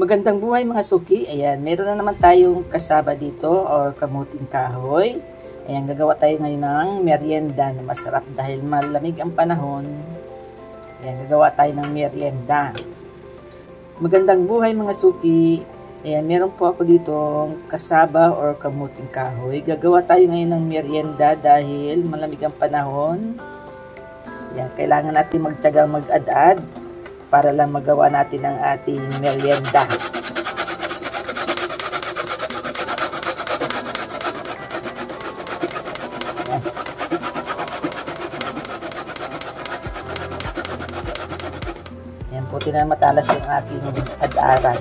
Magandang buhay mga suki. Ayan, meron na naman tayong kasaba dito or kamuting kahoy. Ayan, gagawa tayo ngayon ng merienda na masarap dahil malamig ang panahon. Ayan, gagawa tayo ng merienda. Magandang buhay mga suki. Ayan, meron po ako dito kasaba or kamuting kahoy. Gagawa tayo ngayon ng merienda dahil malamig ang panahon. Ayan, kailangan natin magtiyaga mag-ad-ad para lang magawa natin ang ating merienda. Ayan. Ayan, puti na matalas yung ating ad-aran.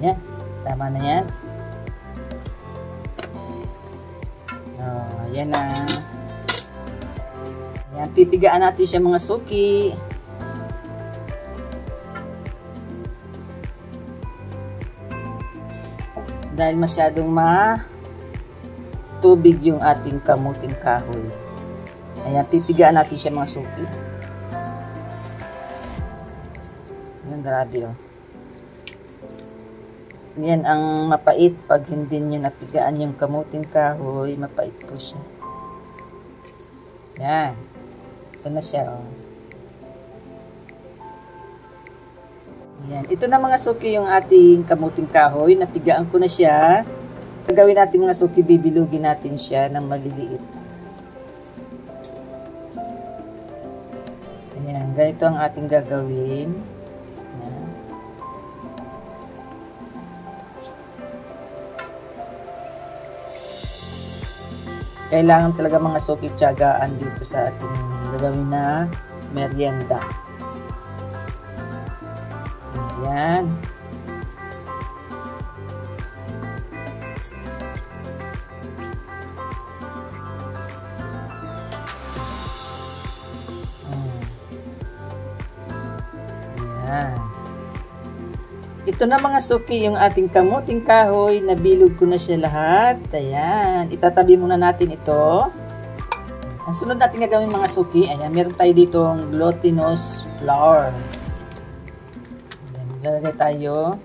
Ayan, tama na yan. Ayan na. Ayan, pipigaan natin siya mga suki. Dahil masyadong tubig yung ating kamuting kahoy. Ayan, pipigaan natin siya mga suki. Ayan, grabe oh. Yan ang mapait pag hindi nyo napigaan yung kamuting kahoy, mapait po siya. Yan. Ito na siya, oh. Yan. Ito na mga suki yung ating kamuting kahoy. Napigaan ko na siya. Gagawin natin mga suki, bibilugin natin siya ng maliliit. Ayan. Ganito ang ating gagawin. Ayan. Kailangan talaga mga suki tiyagaan dito sa ating gagawin na merienda. Ayan. Ayan. Ito na mga suki yung ating kamuting kahoy. Nabilog ko na siya lahat. Ayan. Itatabi muna natin ito. Ang sunod natin gagawin mga suki. Ayan. Meron tayo ditong glutinous flour. Ayan. Lalagay tayo.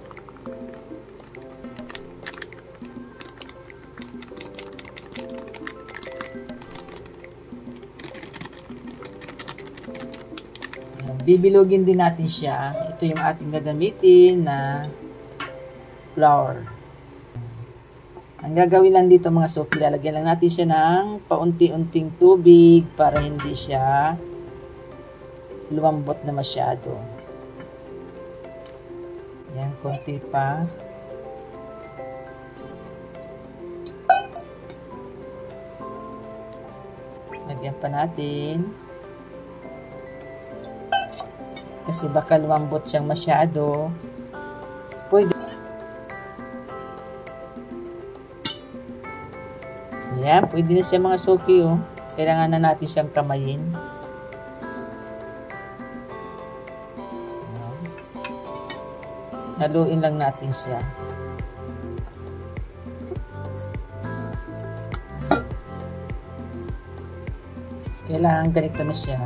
Bibilugin din natin siya. Ito yung ating gagamitin na flour. Ang gagawin lang dito mga suki, lalagyan lang natin siya ng paunti-unting tubig para hindi siya lumambot na masyado. Yan, konti pa. Lagyan pa natin. Kasi baka lumambot siyang masyado. Pwede. Ayan, pwede na siya mga suki oh. Kailangan na natin siyang kamayin. Haluin lang natin siya. Kailangan ganito na siya.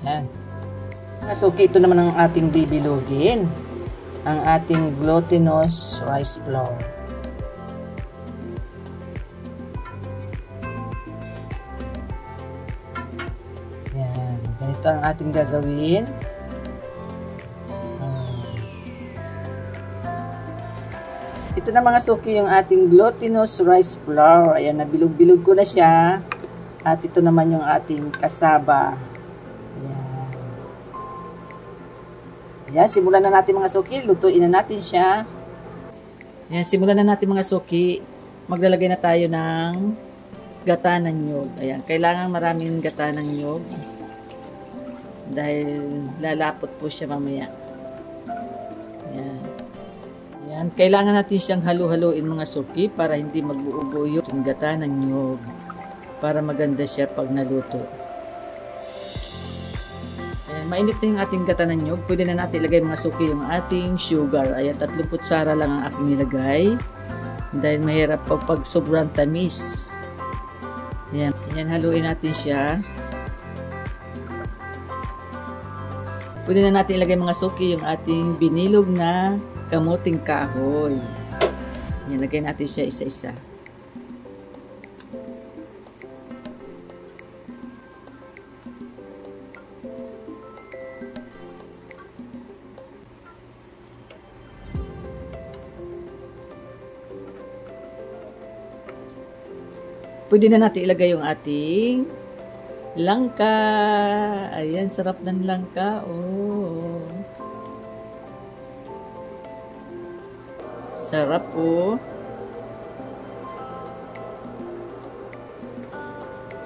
Yan. So, okay, ito naman ang ating bibilugin. Ang ating glutinous rice flour. Yan. Ganito ang ating gagawin. Ito na mga suki yung ating glutinous rice flour. Ayan, nabilog-bilog ko na siya. At ito naman yung ating kasaba. Yan, simulan na natin mga suki. Lutuin na natin siya. Yan, simulan na natin mga suki. Maglalagay na tayo ng gata ng niyog. Ayan, kailangan maraming gata ng niyog. Dahil lalapot po siya mamaya. Yan. Yan, kailangan natin siyang halu-haluin mga suki para hindi mag-uubo yung gata ng niyog. Para maganda siya pag naluto. Mainit na yung ating gata ng nyog. Pwede na natin ilagay mga suki yung ating sugar. Ayan, 3 kutsara lang ang aking nilagay Dahil mahirap pag sobrang tamis. Ayan. Ayan, haluin natin siya. Pwede na natin ilagay mga suki yung ating binilog na kamuting kahoy. Ayan, lagay natin siya isa-isa. Pwede na natin ilagay yung ating langka. Ayan, sarap ng langka. Oh. Sarap po.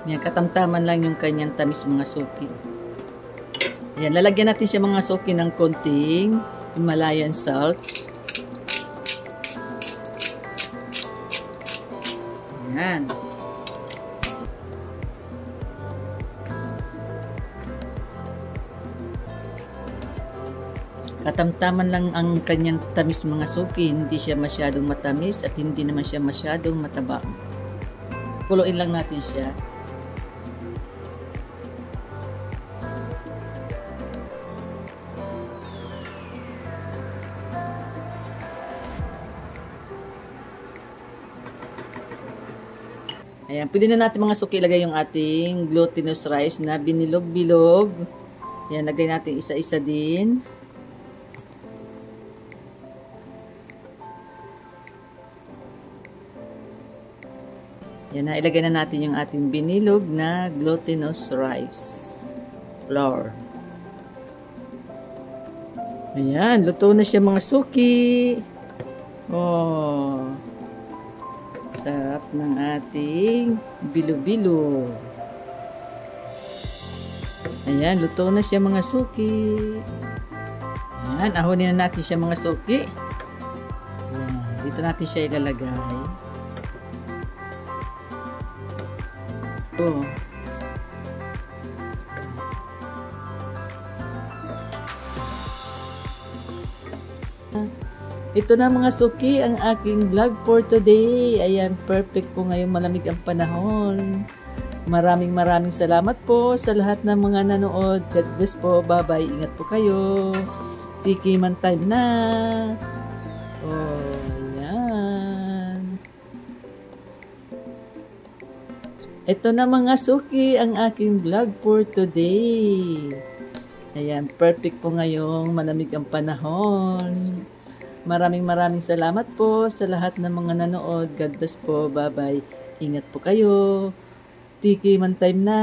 Ayan, katamtaman lang yung kanyang tamis mga suki. Ayan, lalagyan natin siya mga suki ng konting Himalayan salt. Ayan. Katamtaman lang ang kanyang tamis mga suki, hindi siya masyadong matamis at hindi naman siya masyadong mataba. Kuluin lang natin siya. Ayan, pwede na natin mga suki ilagay yung ating glutinous rice na binilog-bilog. Ayan, lagay natin isa-isa din. Yan na, ilagay na natin yung ating binilog na glutinous rice flour. Ayan, luto na siya mga suki. Oh, sarap ng ating bilo-bilo. Ayan, luto na siya mga suki. Ayan, ahonin na natin siya mga suki. Ayan, dito natin siya ilalagay. Oh. Ito na mga suki ang aking vlog for today. Ayan, perfect po ngayong malamig ang panahon. Maraming salamat po sa lahat ng mga nanood. God bless po. Bye-bye. Ingat po kayo. Tiki man time na. Oh, yan. Ito na mga suki ang aking vlog for today. Ayan, perfect po ngayong malamig ang panahon. Maraming salamat po sa lahat ng mga nanood. God bless po. Bye-bye. Ingat po kayo. Tiki man time na.